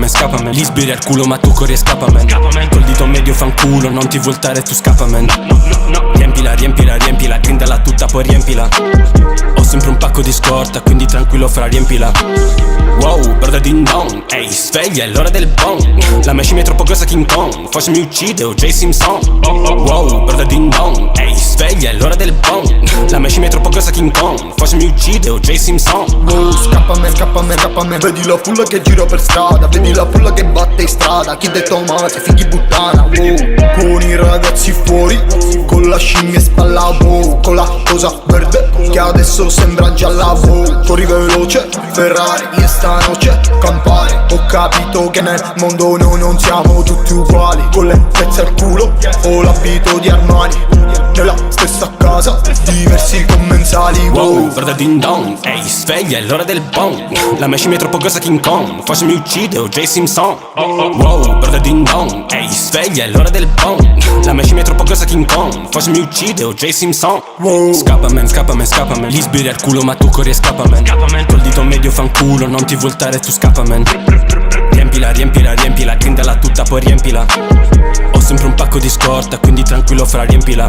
scappa man. Gli sbirri al culo ma tu corri e scappa man. Col dito medio fanculo, non ti voltare tu scappa man. Riempila, riempila, riempila, grindala tutta poi riempila. Ho sempre un pacco di scorta, quindi tranquillo fra riempila. Wow, brother ding dong, ehi sveglia è l'ora del bong. La mia scimmia è troppo grossa King Kong, forse mi uccide o J. Simpson. Wow, brother ding dong, ehi sveglia è l'ora del bong. La mia scimmia è troppo grossa King Kong, forse mi uccide o J. Simpson. Wow, scappame, scappame, scappame. Vedi la fulla che gira per strada, vedi la fulla che batte in strada. Chi detto mate, figli puttana. Wow, con i ragazzi fuori, con la scimmia spalla. Wow, con la cosa verde che adesso sembra gialla. Wow, corri veloce, Ferrari in stanoce, campare. Ho capito che nel mondo noi non siamo tutti uguali. Con le pezze al culo o l'abito di Armani, nella stessa casa, diversi commensali. Wow, brother ding dong, ehi sveglia è l'ora del bong. La mia scimmia è troppo grossa King Kong, forse mi uccide o J. Simpson. Wow, brother ding dong, ehi sveglia è l'ora del bong. La mia scimmia è troppo grossa King Kong, forse mi uccide o J. Simpson. Wow, scappa man, scappa man, scappa man. Gli sbirri al culo ma tu corri e scappa man. Col dito medio fanculo, non ti voltare tu scappa man. Riempila, riempila, riempila, grindala tutta poi riempila. Ho sempre un pacco di scorta, quindi tranquillo fra riempila.